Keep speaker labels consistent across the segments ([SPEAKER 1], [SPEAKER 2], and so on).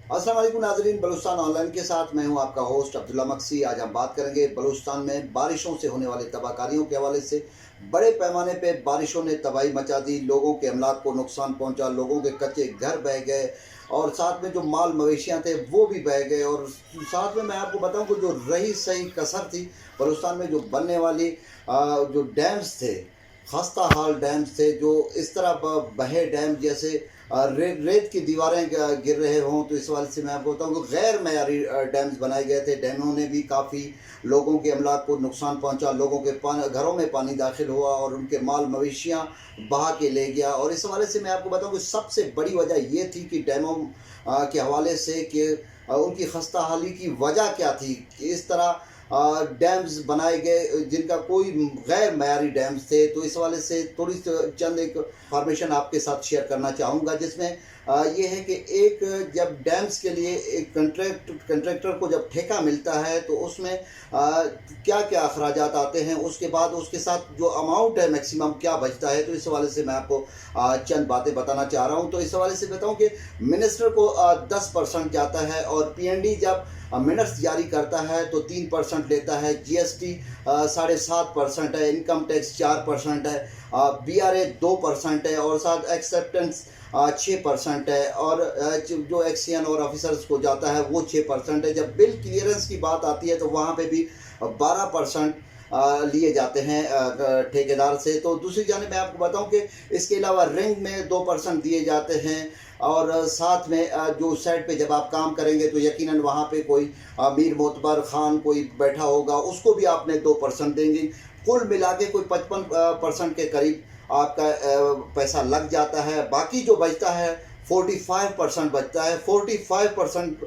[SPEAKER 1] अस्सलाम वालेकुम नाज़रीन, बलूचिस्तान ऑनलाइन के साथ मैं हूं आपका होस्ट अब्दुल्ला मक्सी। आज हम बात करेंगे बलूचिस्तान में बारिशों से होने वाली तबाहकारियों के हवाले से। बड़े पैमाने पे बारिशों ने तबाही मचा दी, लोगों के अमलाक को नुकसान पहुंचा, लोगों के कच्चे घर बह गए और साथ में जो माल मवेशियाँ थे वो भी बह गए। और साथ में मैं आपको बताऊं कि जो रही सही कसर थी बलूचिस्तान में, जो बनने वाली जो डैम्स थे, खस्ता हाल डैम्स थे, जो इस तरह बहे डैम जैसे रेत की दीवारें गिर रहे हों, तो इस वाले से मैं आपको बताऊँ कि गैर मयारी डैम्स बनाए गए थे। डैमों ने भी काफ़ी लोगों के अमलाक को नुकसान पहुंचा, लोगों के घरों में पानी दाखिल हुआ और उनके माल मवेशियाँ बहा के ले गया। और इस हवाले से मैं आपको बताऊँ कि सबसे बड़ी वजह ये थी कि डैमों के हवाले से कि उनकी खस्ता हाली की वजह क्या थी कि इस तरह डैम्स बनाए गए जिनका कोई गैर मयारी डैम्स थे। तो इस हवाले से थोड़ी चंद एक इंफॉर्मेशन आपके साथ शेयर करना चाहूँगा, जिसमें ये है कि एक जब डैम्स के लिए एक कंट्रैक्टर को जब ठेका मिलता है तो उसमें क्या क्या अखराजात आते हैं, उसके बाद उसके साथ जो अमाउंट है मैक्सिमम क्या बचता है। तो इस हवाले से मैं आपको चंद बातें बताना चाह रहा हूँ। तो इस हवाले से बताऊँ कि मिनिस्टर को 10% जाता है और PND जब मिनट्स जारी करता है तो 3% लेता है, GST 7.5% है, इनकम टैक्स 4% है, BRA 2% है और साथ एक्सेप्टेंस 6% है और जो एक्सियन और ऑफिसर्स को जाता है वो 6% है। जब बिल क्लियरेंस की बात आती है तो वहाँ पे भी 12% लिए जाते हैं ठेकेदार से। तो दूसरी जानिब मैं आपको बताऊं कि इसके अलावा रिंग में 2% दिए जाते हैं और साथ में जो साइड पे जब आप काम करेंगे तो यकीनन वहाँ पे कोई मीर मोतबर खान कोई बैठा होगा, उसको भी आपने 2% देंगे। कुल मिला के कोई 55% के करीब आपका पैसा लग जाता है। बाकी जो बचता है 45% बचता है। 45%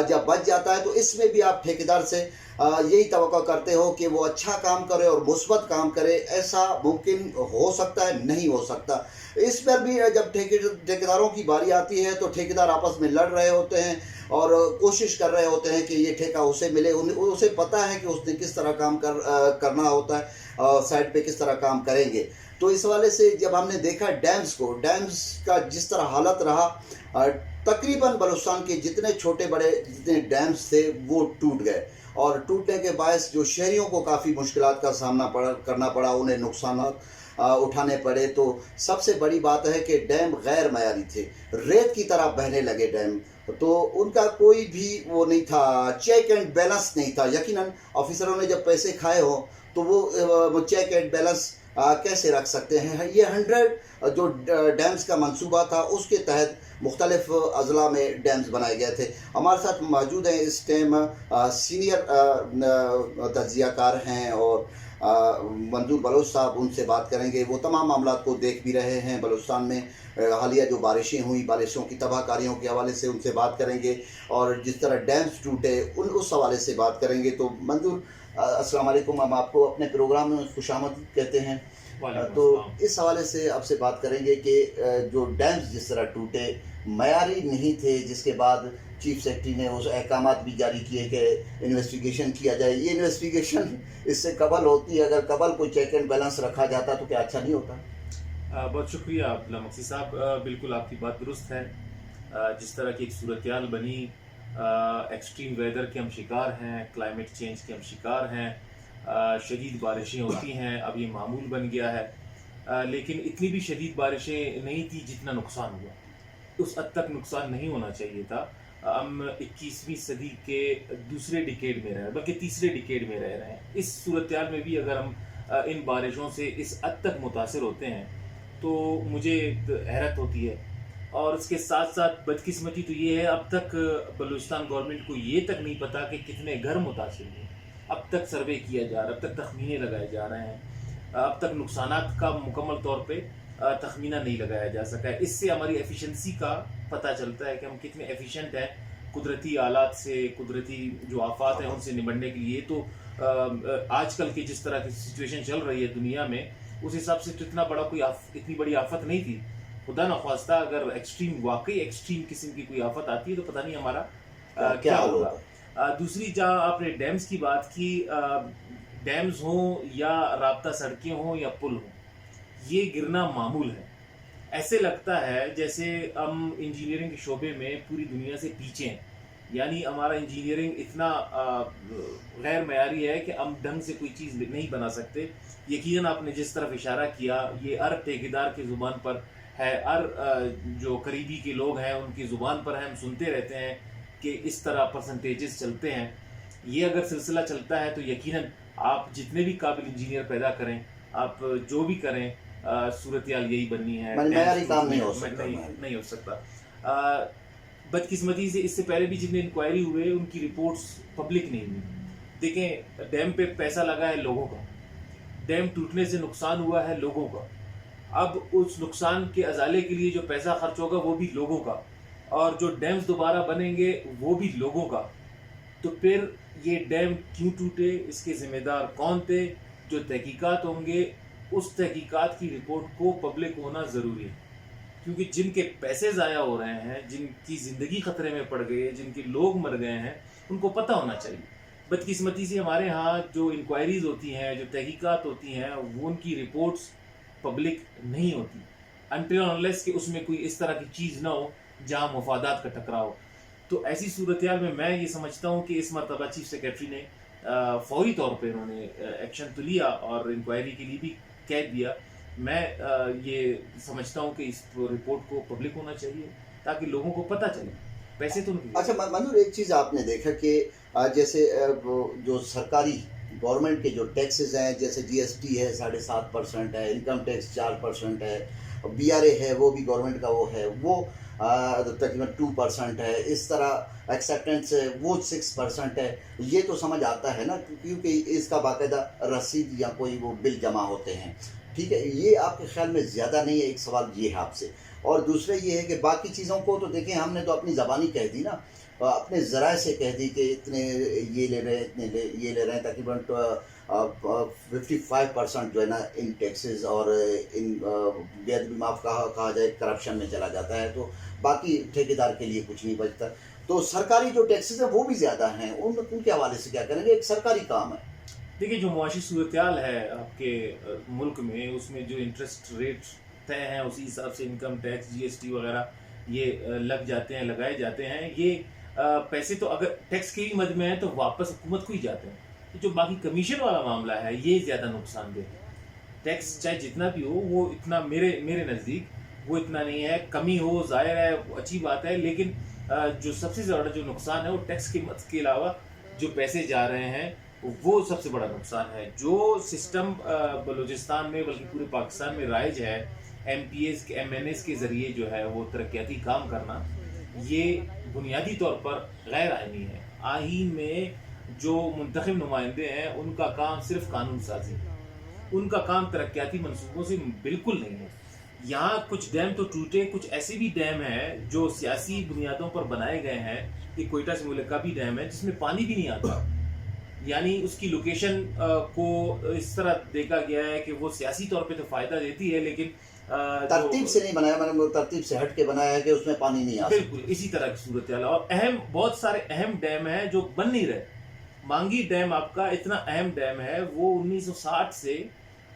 [SPEAKER 1] जब बच जाता है तो इसमें भी आप ठेकेदार से यही तवक्को करते हो कि वो अच्छा काम करे और मुस्बत काम करे। ऐसा मुमकिन हो सकता है? नहीं हो सकता। इस पर भी जब ठेकेदारों की बारी आती है तो ठेकेदार आपस में लड़ रहे होते हैं और कोशिश कर रहे होते हैं कि ये ठेका उसे मिले। उसे पता है कि उसने किस तरह काम करना होता है, साइड पे किस तरह काम करेंगे। तो इस वाले से जब हमने देखा डैम्स का जिस तरह हालत रहा, तकरीबन बलूचिस्तान के जितने छोटे बड़े जितने डैम्स थे वो टूट गए और टूटने के बायस जो शहरियों को काफ़ी मुश्किलात का सामना करना पड़ा, उन्हें नुकसान उठाने पड़े। तो सबसे बड़ी बात है कि डैम गैर मयारी थे, रेत की तरह बहने लगे डैम। तो उनका कोई भी वो नहीं था, चेक एंड बैलेंस नहीं था। यकीनन ऑफिसरों ने जब पैसे खाए हो तो वो चेक एंड बैलेंस कैसे रख सकते हैं। ये 100 जो डैम्स का मंसूबा था उसके तहत मुख्तलिफ अजला में डैम्स बनाए गए थे। हमारे साथ मौजूद हैं इस टाइम सीनियर तज्जियाकार हैं और मंजूर बलोच साहब, उनसे बात करेंगे। वो तमाम मामला को देख भी रहे हैं बलूचिस्तान में हालिया जो बारिशें हुई, बारिशों की तबाहकारियों के हवाले से उनसे बात करेंगे और जिस तरह डैम्स टूटे उस हवाले से बात करेंगे। तो मंजूर, अस्सलाम वालेकुम, हम आपको अपने प्रोग्राम में खुशामद कहते हैं। तो इस हवाले से आपसे बात करेंगे कि जो डैम्स जिस तरह टूटे मयारी नहीं थे, जिसके बाद चीफ सेक्रेटरी ने उस अहकामात भी जारी किए कि इन्वेस्टिगेशन किया जाए। ये इन्वेस्टिगेशन इससे कबल होती है, अगर कबल कोई चेक एंड बैलेंस रखा जाता तो क्या अच्छा नहीं होता?
[SPEAKER 2] बहुत शुक्रिया अब्दुल्ला मक्सी साहब, बिल्कुल आपकी बात दुरुस्त है। जिस तरह की एक सूरत बनी, एक्सट्रीम वेदर के हम शिकार हैं, क्लाइमेट चेंज के हम शिकार हैं, शदीद बारिशें होती हैं, अब ये मामूल बन गया है। लेकिन इतनी भी शदीद बारिशें नहीं थी जितना नुकसान हुआ, उस हद तक नुकसान नहीं होना चाहिए था। हम 21वीं सदी के दूसरे डिकेड में रह रहे, बल्कि तीसरे डिकेड में रह रहे हैं। इस सूरत में भी अगर हम इन बारिशों से इस हद तक मुतासर होते हैं तो मुझे हैरत होती है। और उसके साथ साथ बदकिस्मती तो ये है, अब तक बलूचिस्तान गवर्नमेंट को ये तक नहीं पता कि कितने घर मुतासर हुए। अब तक सर्वे किया जा रहा है, अब तक तखमीने लगाए जा रहे हैं, अब तक नुकसानात का मुकम्मल तौर पे तखमीना नहीं लगाया जा सका है। इससे हमारी एफिशिएंसी का पता चलता है कि हम कितने एफिशिएंट हैं कुदरती आलात से, कुदरती जो आफात हैं उनसे निपटने के लिए। तो आजकल की जिस तरह की सिचुएशन चल रही है दुनिया में, उस हिसाब से तो इतना बड़ा कोई इतनी बड़ी आफत नहीं थी। खुदा न ख्वास्ता अगर एक्सट्रीम, वाकई एक्सट्रीम किस्म की कोई आफत आती है तो पता नहीं हमारा क्या होगा। दूसरी, जहाँ आपने डैम्स की बात की, डैम्स हों या राब्ता सड़कें हों या पुल हों, ये गिरना मामूल है। ایسے لگتا ہے جیسے ہم انجینئرنگ کے شعبے میں پوری دنیا سے پیچھے ہیں. یعنی ہمارا انجینئرنگ اتنا غیر معیاری ہے کہ ہم ڈھنگ سے کوئی چیز نہیں بنا سکتے. یقیناً آپ نے جس طرف اشارہ کیا یہ ہر ٹھیکیدار کی زبان پر ہے, ہر جو قریبی کے لوگ ہیں ان کی زبان پر ہے, ہم سنتے رہتے ہیں کہ اس طرح پرسنٹیجز چلتے ہیں. یہ اگر سلسلہ چلتا ہے تو یقیناً آپ جتنے بھی قابل انجینئر پیدا کریں, آپ جو بھی کریں, صورتحال یہی بننی ہے,
[SPEAKER 1] معیاری کام نہیں ہو
[SPEAKER 2] سکتا. بدقسمتی سے اس سے پہلے بھی جتنے انکوائری ہوئے ان کی رپورٹس پبلک نہیں ہوئی. دیکھیں, ڈیم پہ پیسہ لگا ہے لوگوں کا, ڈیم ٹوٹنے سے نقصان ہوا ہے لوگوں کا, اب اس نقصان کے ازالے کے لیے جو پیسہ خرچ ہوگا وہ بھی لوگوں کا, اور جو ڈیمز دوبارہ بنیں گے وہ بھی لوگوں کا. تو پھر یہ ڈیم کیوں ٹوٹے, اس کے ذمہ دار کون تھے؟ جو تحقیقات ہوں گے اس تحقیقات کی رپورٹ کو پبلک ہونا ضروری ہے, کیونکہ جن کے پیسے ضائع ہو رہے ہیں, جن کی زندگی خطرے میں پڑ گئی ہے, جن کے لوگ مر گئے ہیں, ان کو پتہ ہونا چاہیے. بدقسمتی سے ہمارے ہاں جو انکوائریز ہوتی ہیں, جو تحقیقات ہوتی ہیں, وہ ان کی رپورٹس پبلک نہیں ہوتی until unless کہ اس میں کوئی اس طرح کی چیز نہ ہو جہاں مفادات کا ٹکراؤ ہو. تو ایسی صورتحال میں یہ سمجھتا ہوں کہ اس مرتبہ چیف سیکریٹری نے فوری طور پہ انہوں نے ایکشن تو لیا اور انکوائری کے لیے بھی کہہ دیا. میں یہ سمجھتا ہوں کہ اس رپورٹ کو پبلک ہونا چاہیے تاکہ لوگوں کو پتہ چلے. پیسے تو
[SPEAKER 1] اچھا منظور, ایک چیز آپ نے دیکھا کہ جیسے جو سرکاری گورنمنٹ کے جو ٹیکسز ہیں, جیسے جی ایس ٹی ہے 7.5% ہے, انکم ٹیکس 4% ہے, بی آر اے ہے وہ بھی گورنمنٹ کا وہ ہے, وہ تقریباً 2% ہے, اس طرح ایکسیپٹنس ہے وہ 6% ہے. یہ تو سمجھ آتا ہے نا, کیونکہ اس کا باقاعدہ رسید یا کوئی وہ بل جمع ہوتے ہیں. ٹھیک ہے, یہ آپ کے خیال میں زیادہ نہیں ہے؟ ایک سوال یہ ہے آپ سے. اور دوسرے یہ ہے کہ باقی چیزوں کو تو دیکھیں ہم نے تو اپنی زبانی کہہ دی نا, اپنے ذرائع سے کہہ دی کہ اتنے یہ لے رہے ہیں, اتنے یہ لے رہے ہیں, تقریباً 55% جو ہے نا ان ٹیکسز اور ان بے ادبی معاف کہا جائے کرپشن میں چلا جاتا ہے, تو باقی ٹھیکیدار کے لیے کچھ نہیں بچتا. تو سرکاری جو ٹیکسز ہیں وہ بھی زیادہ ہیں, ان کے حوالے سے کیا کریں گے؟ ایک سرکاری کام ہے.
[SPEAKER 2] دیکھیے, جو معاشی صورتحال ہے آپ کے ملک میں, اس میں جو انٹرسٹ ریٹ طے ہیں اسی حساب سے انکم ٹیکس, جی ایس ٹی وغیرہ یہ لگ جاتے ہیں, لگائے جاتے ہیں. یہ پیسے تو اگر ٹیکس کے ہی مد میں ہیں تو واپس حکومت کو ہی جاتے ہیں. جو باقی کمیشن والا معاملہ ہے یہ زیادہ نقصان دہ ہے. ٹیکس چاہے جتنا بھی ہو وہ اتنا میرے نزدیک وہ اتنا نہیں ہے. کمی ہو ظاہر ہے, اچھی بات ہے, لیکن جو سب سے زیادہ جو نقصان ہے وہ ٹیکس کی مد کے علاوہ جو پیسے جا رہے ہیں وہ سب سے بڑا نقصان ہے. جو سسٹم بلوچستان میں بلکہ پورے پاکستان میں رائج ہے, ایم پی ایز کے ایم این ایز کے ذریعے جو ہے وہ ترقیاتی کام کرنا, یہ بنیادی طور پر غیر آئینی ہے. آئین میں جو منتخب نمائندے ہیں ان کا کام صرف قانون سازی ہے, ان کا کام ترقیاتی منصوبوں سے بالکل نہیں ہے. یہاں کچھ ڈیم تو ٹوٹے, کچھ ایسے بھی ڈیم ہیں جو سیاسی بنیادوں پر بنائے گئے ہیں. کہ کوئٹہ سے ملک کا بھی ڈیم ہے جس میں پانی بھی نہیں آتا, یعنی اس کی لوکیشن کو اس طرح دیکھا گیا ہے کہ وہ سیاسی طور پہ تو فائدہ دیتی ہے لیکن
[SPEAKER 1] ترتیب سے نہیں بنایا, میں نے ترتیب سے ہٹ کے بنایا ہے کہ اس میں پانی نہیں آتا.
[SPEAKER 2] بالکل اسی طرح کی صورتحال. اور بہت سارے اہم ڈیم ہیں جو بن نہیں رہے. مانگی ڈیم آپ کا اتنا اہم ڈیم ہے, وہ 1960 سے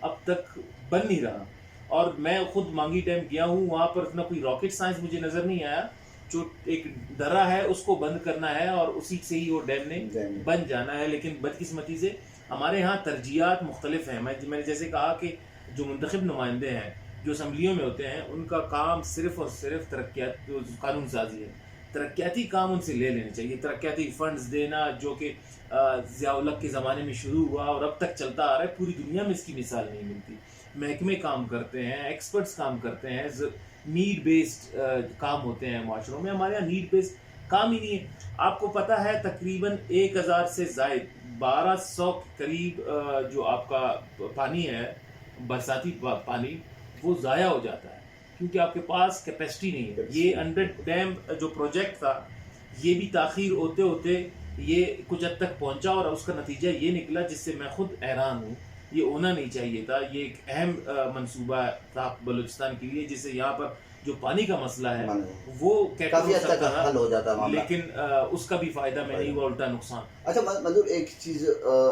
[SPEAKER 2] اب تک بن نہیں رہا. اور میں خود مانگی ڈیم گیا ہوں, وہاں پر اتنا کوئی راکٹ سائنس مجھے نظر نہیں آیا. جو ایک درہ ہے اس کو بند کرنا ہے اور اسی سے ہی وہ ڈیم نے بن جانا ہے. لیکن بدقسمتی سے ہمارے ہاں ترجیحات مختلف ہیں. میں نے جیسے کہا کہ جو منتخب نمائندے ہیں جو اسمبلیوں میں ہوتے ہیں ان کا کام صرف اور صرف ترقیات قانون سازی ہے. ترقیاتی کام ان سے لے لینے چاہیے. ترقیاتی فنڈز دینا جو کہ ضیاء الحق کے زمانے میں شروع ہوا اور اب تک چلتا آ رہا ہے, پوری دنیا میں اس کی مثال نہیں ملتی. محکمے کام کرتے ہیں, ایکسپرٹس کام کرتے ہیں, نیڈ بیسڈ کام ہوتے ہیں معاشروں میں. ہمارے یہاں نیڈ بیسڈ کام ہی نہیں ہے. آپ کو پتہ ہے تقریباً 1000 سے زائد 1200 قریب جو آپ کا پانی ہے, برساتی پانی, وہ ضائع ہو جاتا ہے کیونکہ آپ کے پاس کیپیسٹی نہیں ہے. یہ 100 ڈیم جو پروجیکٹ تھا یہ بھی تاخیر ہوتے ہوتے یہ کچھ حد تک پہنچا اور اس کا نتیجہ یہ نکلا جس سے میں خود حیران ہوں. یہ ہونا نہیں چاہیے تھا. یہ ایک اہم منصوبہ تھا بلوچستان کے لیے, جس سے یہاں پر جو پانی کا مسئلہ ہے وہ
[SPEAKER 1] کافی حد تک حل ہو جاتا ہے,
[SPEAKER 2] لیکن اس کا بھی فائدہ میں نہیں ہوا, الٹا نقصان.
[SPEAKER 1] اچھا منظور, ایک چیز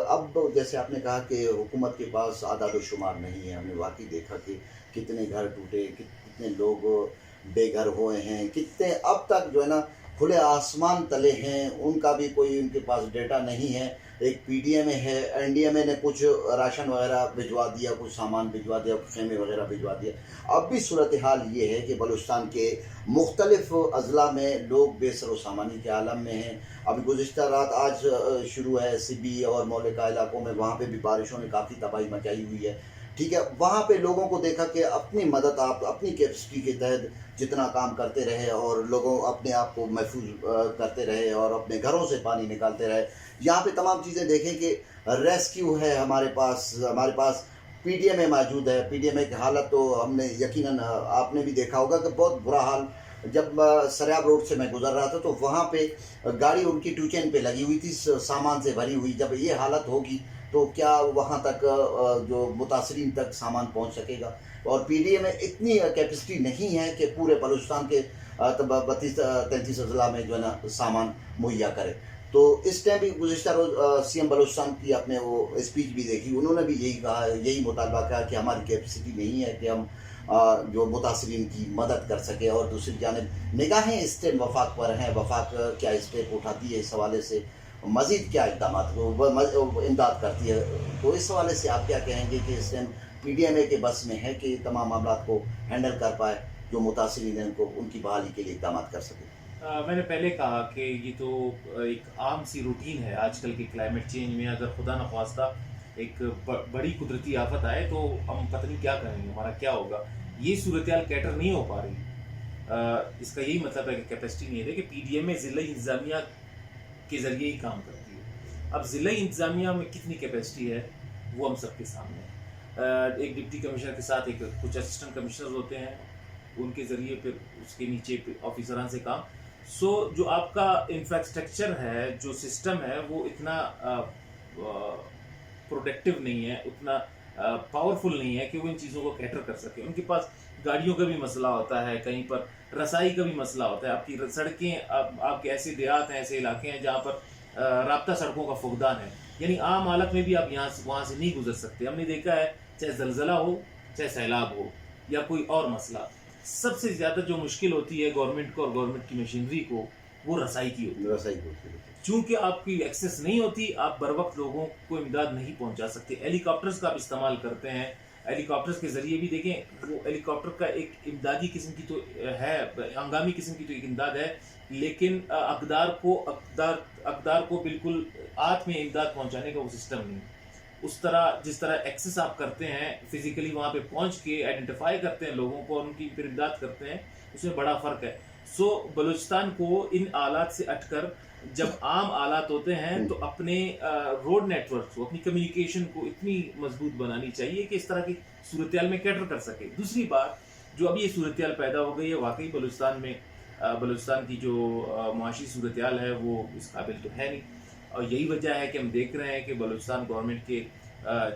[SPEAKER 1] اب جیسے آپ نے کہا کہ حکومت کے پاس اعداد و شمار نہیں ہے, ہم نے واقعی دیکھا کہ کتنے گھر ٹوٹے, کتنی कितने लोग बेघर हुए हैं, कितने अब तक जो है ना खुले आसमान तले हैं, उनका भी कोई उनके पास डेटा नहीं है। एक पीडीएमए है, एनडीएमए ने कुछ राशन वगैरह भिजवा दिया, कुछ सामान भिजवा दिया, खेमे वगैरह भिजवा दिया। अब भी सूरत हाल ये है कि बलूचिस्तान के मुख्तलिफ अजला में लोग बेसर सामानी के आलम में हैं। अभी गुज़िश्ता रात आज शुरू है सिबी और मौलिका इलाकों में, वहाँ पे भी बारिशों ने काफ़ी तबाही मचाई हुई है। ठीक है, वहाँ पे लोगों को देखा कि अपनी मदद आप अपनी कैपेसिटी के तहत जितना काम करते रहे और लोगों अपने आप को महफूज करते रहे और अपने घरों से पानी निकालते रहे। यहाँ पे तमाम चीज़ें देखें कि रेस्क्यू है हमारे पास पीडीएमए मौजूद है। पीडीएमए की हालत तो हमने यकीनन आपने भी देखा होगा कि बहुत बुरा हाल। जब सरियाब रोड से मैं गुजर रहा था तो वहाँ पे गाड़ी उनकी टू चेन पे लगी हुई थी, सामान से भरी हुई। जब ये हालत होगी तो क्या वहाँ तक जो मुतासरीन तक सामान पहुँच सकेगा? और पीडीए में इतनी कैपेसिटी नहीं है कि पूरे बलूचिस्तान के 32-33 अजला में जो है ना सामान मुहैया करे। तो इस टाइम भी गुज़िश्ता रोज़ सीएम बलूचिस्तान की आपने वो स्पीच भी देखी, उन्होंने भी यही कहा, यही मुतालबा किया कि हमारी कैपेसिटी नहीं है कि हम जो मुतासरीन की मदद कर सके। और दूसरी जानिब निगाहें इस टाइम वफाक पर हैं, वफाक क्या स्टेप उठाती है इस हवाले से, मज़ीद क्या इक़दाम इमदाद करती है। तो इस हवाले से आप क्या कहेंगे कि इस टाइम पीडीएमए के बस में है कि तमाम मामला को हैंडल कर पाए, जो मुतासरीन हैं उनको उनकी बहाली के लिए इक़दाम कर सके?
[SPEAKER 2] मैंने पहले कहा कि ये तो एक आम सी रूटीन है आजकल के क्लाइमेट चेंज में। अगर खुदा न ख्वास्ता एक बड़ी कुदरती आफत आए तो हम पता नहीं क्या करेंगे, हमारा क्या होगा। ये सूरत हाल कैटर नहीं हो पा रही। इसका यही मतलब है कि कैपेसिटी नहीं है कि पीडीएमए ज़िला इंतज़ामिया के ज़रिए ही काम करती है। अब ज़िला इंतज़ामिया में कितनी कैपेसिटी है वो हम सबके सामने है। एक डिप्टी कमिश्नर के साथ एक कुछ असिस्टेंट कमिश्नर होते हैं, उनके ज़रिए फिर उसके नीचे ऑफिसरान से काम। जो आपका इंफ्रास्ट्रक्चर है, जो सिस्टम है, वो इतना प्रोडक्टिव नहीं है, उतना पावरफुल नहीं है कि वो इन चीज़ों को कैटर कर सके। उनके पास गाड़ियों का भी मसला होता है, कहीं पर रसाई का भी मसला होता है। आपकी सड़कें, आपके ऐसे देहात हैं, ऐसे इलाके हैं जहाँ पर राब्ता सड़कों का फुकदान है, यानी आम हालत में भी आप यहाँ से वहाँ से नहीं गुजर सकते। हमने देखा है, चाहे ज़लज़ला हो, चाहे सैलाब हो या कोई और मसला, सबसे ज़्यादा जो मुश्किल होती है गवर्नमेंट को और गवर्नमेंट की मशीनरी को, वो रसाई की होती है। चूँकि आपकी एक्सेस नहीं होती, आप बर वक्त लोगों को इमदाद नहीं पहुँचा सकते। हेलीकॉप्टर्स का आप इस्तेमाल करते हैं, हेलीकॉप्टर्स के ज़रिए भी देखें, वो हेलीकॉप्टर का एक इमदादी किस्म की तो है, हंगामी किस्म की तो एक इमदाद है, लेकिन अक़दार को बिल्कुल आत में इमदाद पहुँचाने का वो सिस्टम नहीं। उस तरह जिस तरह एक्सेस आप करते हैं, फिजिकली वहाँ पे पहुँच के आइडेंटिफाई करते हैं लोगों को और उनकी फिर इमदाद करते हैं, उसमें बड़ा फ़र्क है। बलूचिस्तान को इन आलात से हटकर जब आम आलात होते हैं तो अपने रोड नेटवर्क को, अपनी कम्युनिकेशन को इतनी मजबूत बनानी चाहिए कि इस तरह की सूरत हाल में कैटर कर सके। दूसरी बात, जो अभी ये सूरत हाल पैदा हो गई है, वाकई बलूचिस्तान की जो मुआशी सूरत हाल है वो इस काबिल तो है नहीं। और यही वजह है कि हम देख रहे हैं कि बलूचिस्तान गवर्नमेंट के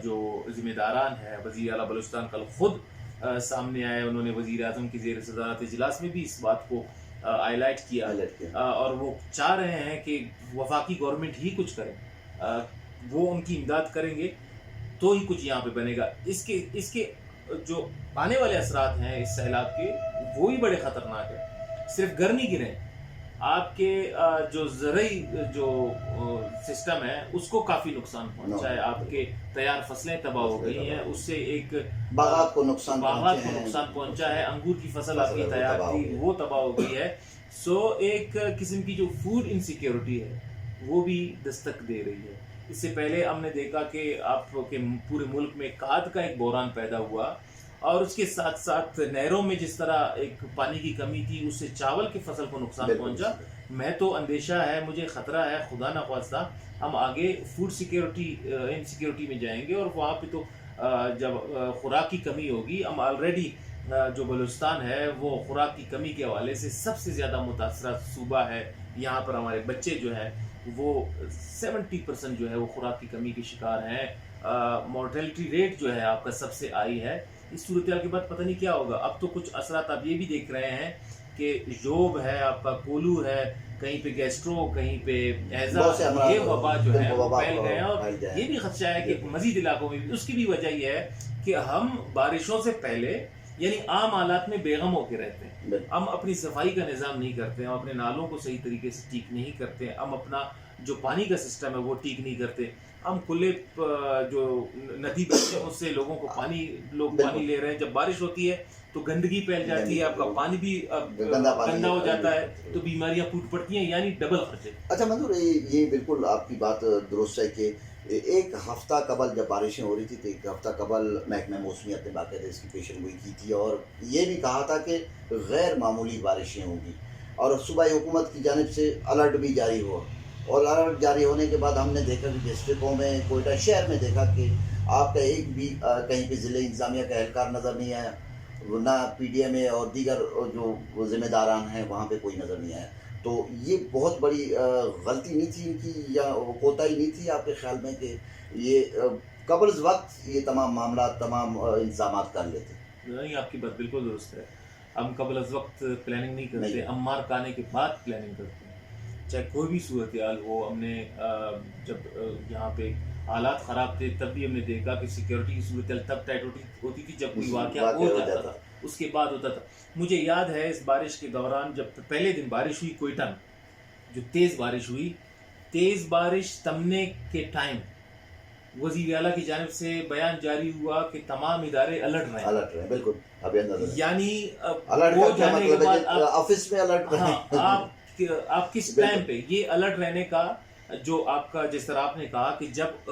[SPEAKER 2] जो ज़िम्मेदारान हैं, वज़ीर आला बलूचिस्तान कल खुद सामने आए, उन्होंने वज़ीर आज़म की ज़ेर सदारत इजलास में भी इस बात को हाईलाइट किया और वो चाह रहे हैं कि वफाकी गवर्नमेंट ही कुछ करे, वो उनकी इमदाद करेंगे तो ही कुछ यहाँ पे बनेगा। इसके जो आने वाले असरात हैं इस सैलाब के, वो ही बड़े ख़तरनाक है। सिर्फ घर नहीं गिरे, आपके जो ज़रई जो सिस्टम है उसको काफ़ी नुकसान पहुंचा है। आपके तैयार फसलें तबाह हो गई हैं, उससे एक
[SPEAKER 1] बागात को नुकसान
[SPEAKER 2] पहुंचा है। अंगूर की फसल आपकी तैयार थी, वो तबाह हो गई है। एक किस्म की जो फूड इनसिक्योरिटी है वो भी दस्तक दे रही है। इससे पहले हमने देखा कि आपके पूरे मुल्क में खाद का एक बहरान पैदा हुआ और उसके साथ साथ नहरों में जिस तरह एक पानी की कमी थी, उससे चावल की फसल को नुकसान पहुंचा। मैं तो अंदेशा है, मुझे ख़तरा है खुदा न ख्वास्ता हम आगे फूड इनसिक्योरिटी में जाएंगे और वहाँ पे तो जब खुराक की कमी होगी, हम ऑलरेडी जो बलूचिस्तान है वो खुराक की कमी के हवाले से सबसे ज़्यादा मुतासरा सूबा है। यहाँ पर हमारे बच्चे जो हैं वो 70% जो है वो खुराक की कमी के शिकार हैं। मॉर्टेलिटी रेट जो है आपका सबसे हाई है। इस सूरत हाल के बाद पता नहीं क्या होगा। अब तो कुछ असरात आप ये भी देख रहे हैं कि जोब है, आपका कोलू है, कहीं पे गैस्ट्रो, कहीं पे हैजा, ये वबा जो है वो फैल गए हैं और ये भी खदशा है कि मजीद इलाकों में भी। उसकी भी वजह यह है कि हम बारिशों से पहले یعنی عام حالات میں بیغم ہو کے رہتے ہیں.
[SPEAKER 1] بالکل.
[SPEAKER 2] ہم اپنی صفائی کا نظام نہیں کرتے، ہم اپنے نالوں کو صحیح طریقے سے ٹھیک نہیں کرتے، ہم اپنا جو پانی کا سسٹم ہے وہ ٹھیک نہیں کرتے. ہم کھلے جو ندی بہتے ہیں اس سے لوگ پانی لے رہے ہیں. جب بارش ہوتی ہے تو گندگی پھیل جاتی ہے، آپ کا پانی بھی گندا ہو جاتا ہے، تو بیماریاں پھوٹ پڑتی ہیں، یعنی ڈبل خرچے.
[SPEAKER 1] اچھا منظور، یہ بالکل آپ کی بات درست ہے کہ ایک ہفتہ قبل جب بارشیں ہو رہی تھی تو ایک ہفتہ قبل محکمہ موسمیات نے باقاعدہ اس کی پیشن گوئی کی تھی اور یہ بھی کہا تھا کہ غیر معمولی بارشیں ہوں گی، اور صوبائی حکومت کی جانب سے الرٹ بھی جاری ہوا. اور الرٹ جاری ہونے کے بعد ہم نے دیکھا کہ ڈسٹرکوں میں کوئٹہ شہر میں دیکھا کہ آپ کا ایک بھی کہیں پہ ضلع انتظامیہ کا اہلکار نظر نہیں آیا، نہ پی ڈی ایم اے اور دیگر جو ذمہ داران ہیں وہاں پہ کوئی نظر نہیں آیا. تو یہ بہت بڑی غلطی نہیں تھی ان کی، یا کوتاہی نہیں تھی آپ کے خیال میں کہ یہ قبل از وقت یہ تمام معاملات، تمام انتظامات کر لیتے؟
[SPEAKER 2] نہیں، آپ کی بات بالکل درست ہے. ہم قبل از وقت پلاننگ نہیں کرتے، ہم مارک آنے کے بعد پلاننگ کرتے ہیں. چاہے کوئی بھی صورتحال ہو، ہم نے جب یہاں پہ حالات خراب تھے تب بھی ہم نے دیکھا کہ سیکیورٹی کی صورتحال تب ٹائٹ ہوتی تھی جب کوئی واقعہ ہو جاتا تھا، اس کے بعد ہوتا تھا. مجھے یاد ہے اس بارش کے دوران جب پہلے دن بارش ہوئی کوئٹہ میں، جو تیز بارش ہوئی، تیز بارش تمنے کے ٹائم وزیر اعلیٰ کی جانب سے بیان جاری ہوا کہ تمام ادارے الرٹ رہے ہیں.
[SPEAKER 1] بالکل. ابھی
[SPEAKER 2] یعنی
[SPEAKER 1] الرٹ
[SPEAKER 2] وہ
[SPEAKER 1] کا کیا
[SPEAKER 2] جانے کے
[SPEAKER 1] مطلب ہے
[SPEAKER 2] بعد
[SPEAKER 1] کہ آفس میں الرٹ رہیں؟
[SPEAKER 2] آپ کس ٹائم پہ یہ الرٹ رہنے کا، جو آپ کا جس طرح آپ نے کہا کہ جب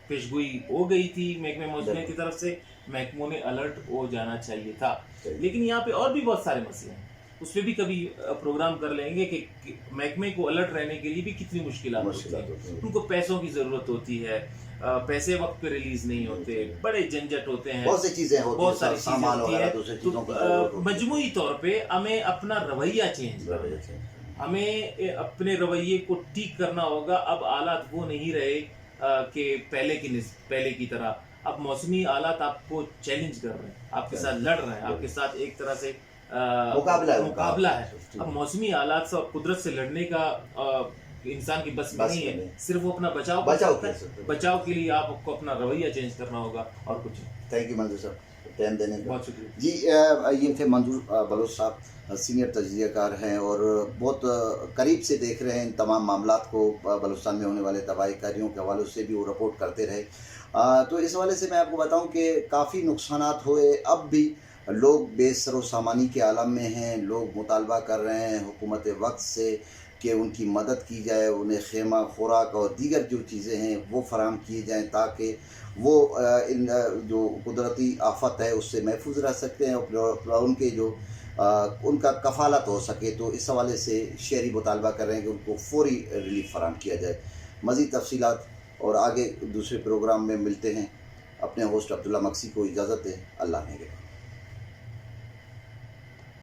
[SPEAKER 2] پیشگوئی ہو گئی تھی محکمہ موسمیات کی طرف سے، محکموں نے الرٹ ہو جانا چاہیے تھا. لیکن یہاں پہ اور بھی بہت سارے مسئلے ہیں، اس پہ بھی کبھی پروگرام کر لیں گے کہ محکمے کو الرٹ رہنے کے لیے بھی کتنی مشکلات ہوتی ہیں. ان کو پیسوں کی ضرورت ہوتی ہے، پیسے وقت پہ ریلیز نہیں ہوتے، بڑے جھنجٹ ہوتے ہیں،
[SPEAKER 1] بہت سی چیزیں ہوتی ہیں،
[SPEAKER 2] بہت ساری چیزیں ہوتی ہیں. تو مجموعی طور پہ ہمیں اپنا رویہ چینج کرنا ہے، ہمیں اپنے رویے کو ٹھیک کرنا ہوگا. اب حالات وہ نہیں رہے کہ پہلے کی طرح. اب موسمی حالات آپ کو چیلنج کر رہے ہیں، آپ کے ساتھ لڑ رہے ہیں، آپ کے ساتھ ایک طرح سے مقابلہ ہے. اب موسمی حالات سے اور قدرت سے لڑنے کا انسان کی بس میں نہیں ہے، صرف وہ اپنا بچاؤ کے لیے آپ کو اپنا رویہ چینج کرنا ہوگا اور کچھ.
[SPEAKER 1] تھینک یو منظور صاحب، ٹائم دینے کا
[SPEAKER 2] بہت شکریہ.
[SPEAKER 1] جی یہ تھے منظور بلوچ صاحب، سینئر تجزیہ کار ہیں اور بہت قریب سے دیکھ رہے ہیں ان تمام معاملات کو. بلوچستان میں ہونے والے تباہی کاریوں کے حوالے سے بھی وہ رپورٹ کرتے رہے. تو اس حوالے سے میں آپ کو بتاؤں کہ کافی نقصانات ہوئے، اب بھی لوگ بے سر و سامانی کے عالم میں ہیں. لوگ مطالبہ کر رہے ہیں حکومت وقت سے کہ ان کی مدد کی جائے، انہیں خیمہ، خوراک اور دیگر جو چیزیں ہیں وہ فراہم کی جائیں تاکہ وہ ان جو قدرتی آفت ہے اس سے محفوظ رہ سکتے ہیں اور ان کے جو ان کا کفالت ہو سکے. تو اس حوالے سے شہری مطالبہ کر رہے ہیں کہ ان کو فوری ریلیف فراہم کیا جائے. مزید تفصیلات اور آگے دوسرے پروگرام میں ملتے ہیں. اپنے ہوسٹ عبداللہ مکسی کو اجازت دیں. اللہ نے